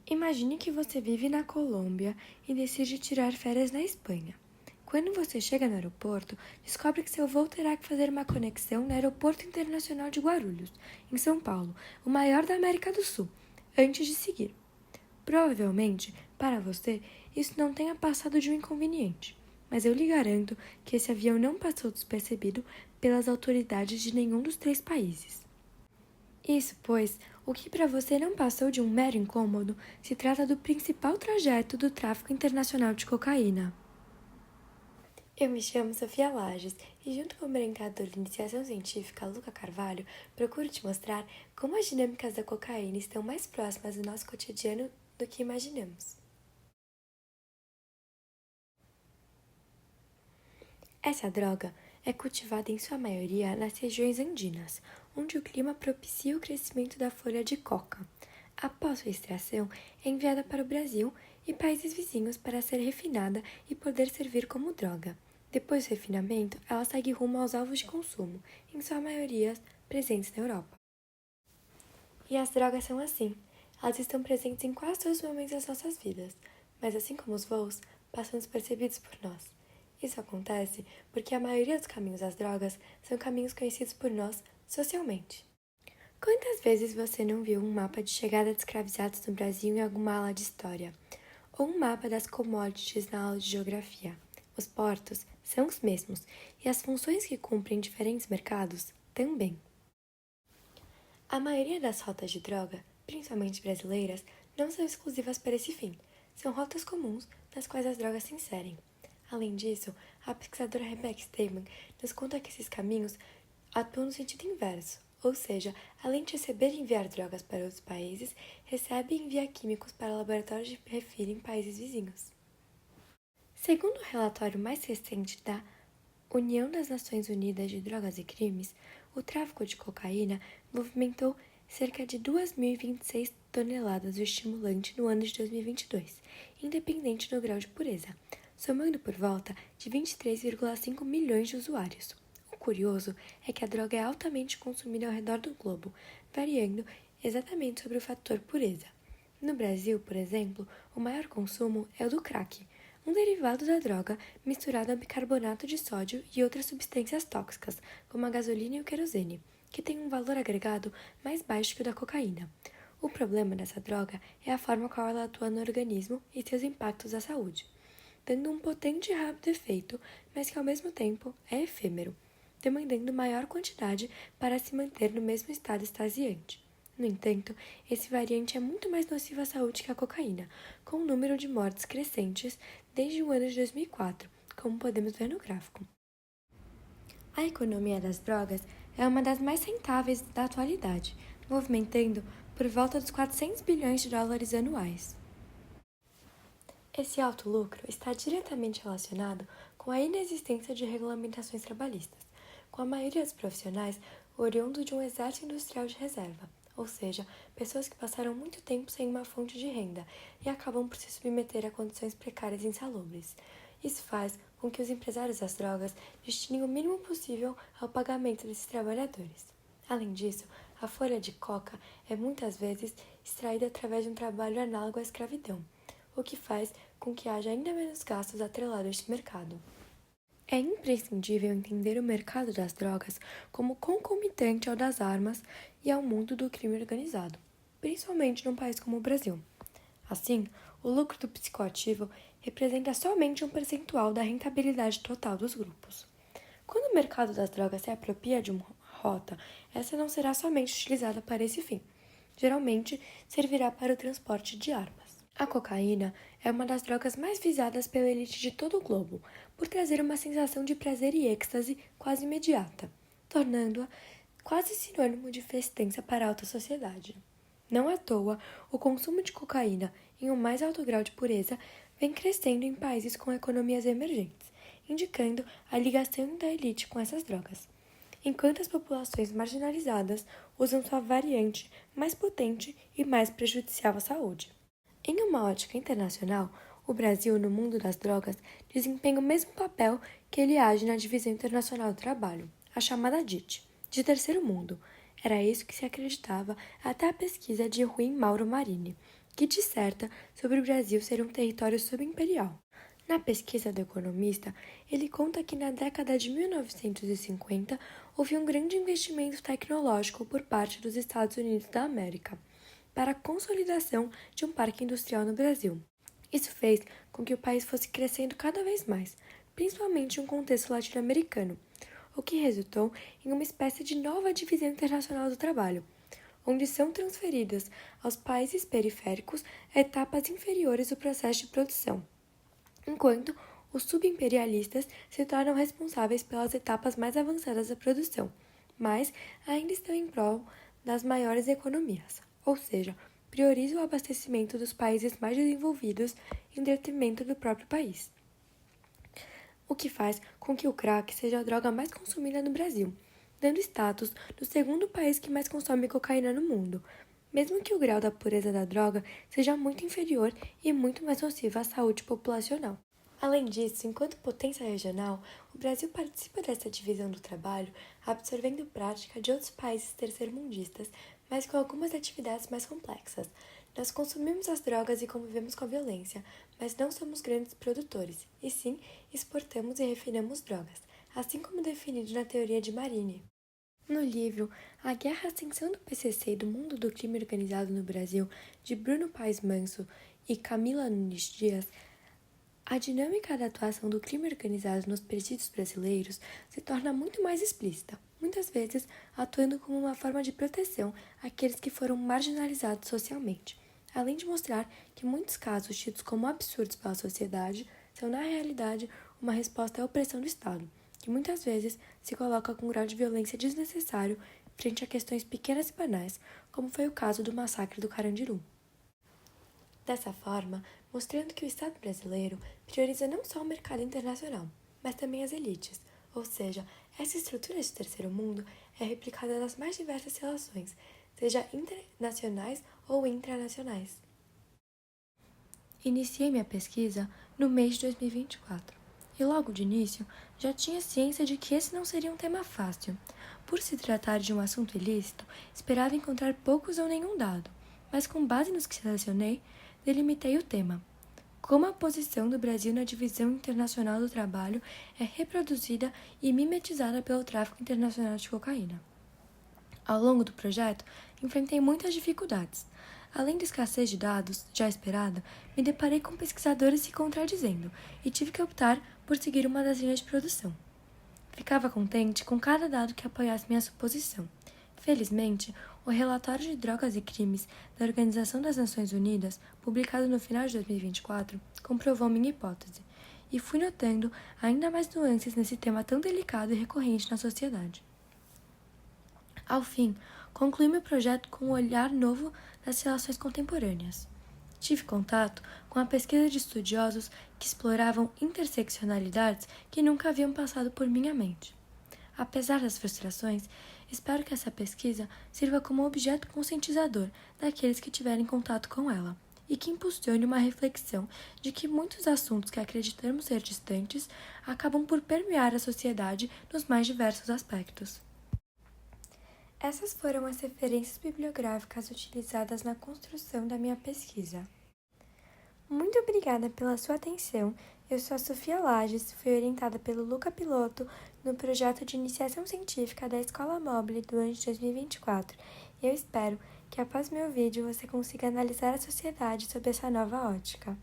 Imagine que você vive na Colômbia e decide tirar férias na Espanha. Quando você chega no aeroporto, descobre que seu voo terá que fazer uma conexão no Aeroporto Internacional de Guarulhos, em São Paulo, o maior da América do Sul, antes de seguir. Provavelmente, para você, isso não tenha passado de um inconveniente, mas eu lhe garanto que esse avião não passou despercebido pelas autoridades de nenhum dos três países. Isso, pois, o que para você não passou de um mero incômodo, se trata do principal trajeto do tráfico internacional de cocaína. Eu me chamo Sofia Lages e, junto com o orientador de iniciação científica, Luca Carvalho, procuro te mostrar como as dinâmicas da cocaína estão mais próximas do nosso cotidiano do que imaginamos. Essa droga é cultivada em sua maioria nas regiões andinas, onde o clima propicia o crescimento da folha de coca. Após sua extração, é enviada para o Brasil e países vizinhos para ser refinada e poder servir como droga. Depois do refinamento, ela segue rumo aos alvos de consumo, em sua maioria presentes na Europa. E as drogas são assim. Elas estão presentes em quase todos os momentos das nossas vidas, mas assim como os voos, passam despercebidos por nós. Isso acontece porque a maioria dos caminhos das drogas são caminhos conhecidos por nós socialmente. Quantas vezes você não viu um mapa de chegada de escravizados no Brasil em alguma aula de história? Ou um mapa das commodities na aula de geografia? Os portos são os mesmos e as funções que cumprem em diferentes mercados também. A maioria das rotas de droga, principalmente brasileiras, não são exclusivas para esse fim. São rotas comuns nas quais as drogas se inserem. Além disso, a pesquisadora Rebecca Steinman nos conta que esses caminhos atuam no sentido inverso, ou seja, além de receber e enviar drogas para outros países, recebe e envia químicos para laboratórios de refino em países vizinhos. Segundo o relatório mais recente da União das Nações Unidas de Drogas e Crimes, o tráfico de cocaína movimentou cerca de 2.026 toneladas do estimulante no ano de 2022, independente do grau de pureza, somando por volta de 23,5 milhões de usuários. O curioso é que a droga é altamente consumida ao redor do globo, variando exatamente sobre o fator pureza. No Brasil, por exemplo, o maior consumo é o do crack, um derivado da droga misturado a bicarbonato de sódio e outras substâncias tóxicas, como a gasolina e o querosene, que tem um valor agregado mais baixo que o da cocaína. O problema dessa droga é a forma como ela atua no organismo e seus impactos à saúde, dando um potente e rápido efeito, mas que ao mesmo tempo é efêmero, demandando maior quantidade para se manter no mesmo estado extasiante. No entanto, esse variante é muito mais nocivo à saúde que a cocaína, com um número de mortes crescentes desde o ano de 2004, como podemos ver no gráfico. A economia das drogas é uma das mais rentáveis da atualidade, movimentando por volta dos 400 bilhões de dólares anuais. Esse alto lucro está diretamente relacionado com a inexistência de regulamentações trabalhistas, com a maioria dos profissionais oriundos de um exército industrial de reserva, ou seja, pessoas que passaram muito tempo sem uma fonte de renda e acabam por se submeter a condições precárias e insalubres. Isso faz com que os empresários das drogas destinem o mínimo possível ao pagamento desses trabalhadores. Além disso, a folha de coca é muitas vezes extraída através de um trabalho análogo à escravidão, o que faz com que haja ainda menos gastos atrelados a este mercado. É imprescindível entender o mercado das drogas como concomitante ao das armas e ao mundo do crime organizado, principalmente num país como o Brasil. Assim, o lucro do psicoativo representa somente um percentual da rentabilidade total dos grupos. Quando o mercado das drogas se apropria de uma rota, essa não será somente utilizada para esse fim. Geralmente, servirá para o transporte de armas. A cocaína é uma das drogas mais visadas pela elite de todo o globo, por trazer uma sensação de prazer e êxtase quase imediata, tornando-a quase sinônimo de festança para a alta sociedade. Não à toa, o consumo de cocaína em um mais alto grau de pureza vem crescendo em países com economias emergentes, indicando a ligação da elite com essas drogas, enquanto as populações marginalizadas usam sua variante mais potente e mais prejudicial à saúde. Em uma ótica internacional, o Brasil, no mundo das drogas, desempenha o mesmo papel que ele age na Divisão Internacional do Trabalho, a chamada DIT, de terceiro mundo. Era isso que se acreditava até a pesquisa de Rui Mauro Marini, que disserta sobre o Brasil ser um território subimperial. Na pesquisa do economista, ele conta que na década de 1950 houve um grande investimento tecnológico por parte dos Estados Unidos da América para a consolidação de um parque industrial no Brasil. Isso fez com que o país fosse crescendo cada vez mais, principalmente em um contexto latino-americano, o que resultou em uma espécie de nova divisão internacional do trabalho, onde são transferidas aos países periféricos etapas inferiores do processo de produção, enquanto os subimperialistas se tornam responsáveis pelas etapas mais avançadas da produção, mas ainda estão em prol das maiores economias, ou seja, priorizam o abastecimento dos países mais desenvolvidos em detrimento do próprio país. O que faz com que o crack seja a droga mais consumida no Brasil, dando status do segundo país que mais consome cocaína no mundo, mesmo que o grau da pureza da droga seja muito inferior e muito mais nociva à saúde populacional. Além disso, enquanto potência regional, o Brasil participa dessa divisão do trabalho, absorvendo prática de outros países terceirmundistas, mas com algumas atividades mais complexas. Nós consumimos as drogas e convivemos com a violência, mas não somos grandes produtores, e sim exportamos e refinamos drogas, assim como definido na teoria de Marini. No livro A Guerra, a Ascensão do PCC e do Mundo do Crime Organizado no Brasil, de Bruno Paes Manso e Camila Nunes Dias, a dinâmica da atuação do crime organizado nos presídios brasileiros se torna muito mais explícita, muitas vezes atuando como uma forma de proteção àqueles que foram marginalizados socialmente, além de mostrar que muitos casos tidos como absurdos pela sociedade são, na realidade, uma resposta à opressão do Estado, que muitas vezes se coloca com um grau de violência desnecessário frente a questões pequenas e banais, como foi o caso do massacre do Carandiru. Dessa forma, mostrando que o Estado brasileiro prioriza não só o mercado internacional, mas também as elites, ou seja, essa estrutura de terceiro mundo é replicada nas mais diversas relações, seja internacionais ou intranacionais. Iniciei minha pesquisa no mês de 2024 e logo de início já tinha ciência de que esse não seria um tema fácil. Por se tratar de um assunto ilícito, esperava encontrar poucos ou nenhum dado, mas com base nos que selecionei, delimitei o tema. Como a posição do Brasil na divisão internacional do trabalho é reproduzida e mimetizada pelo tráfico internacional de cocaína. Ao longo do projeto, enfrentei muitas dificuldades. Além da escassez de dados, já esperada, me deparei com pesquisadores se contradizendo e tive que optar por seguir uma das linhas de produção. Ficava contente com cada dado que apoiasse minha suposição. Felizmente, o relatório de drogas e crimes da Organização das Nações Unidas, publicado no final de 2024, comprovou minha hipótese, e fui notando ainda mais nuances nesse tema tão delicado e recorrente na sociedade. Ao fim, concluí meu projeto com um olhar novo das relações contemporâneas. Tive contato com a pesquisa de estudiosos que exploravam interseccionalidades que nunca haviam passado por minha mente. Apesar das frustrações, espero que essa pesquisa sirva como objeto conscientizador daqueles que tiverem contato com ela e que impulsione uma reflexão de que muitos assuntos que acreditamos ser distantes acabam por permear a sociedade nos mais diversos aspectos. Essas foram as referências bibliográficas utilizadas na construção da minha pesquisa. Muito obrigada pela sua atenção. Eu sou a Sofia Lages, fui orientada pelo Luca Piloto no projeto de iniciação científica da Escola Mobile do ano de 2024. E eu espero que após meu vídeo você consiga analisar a sociedade sob essa nova ótica.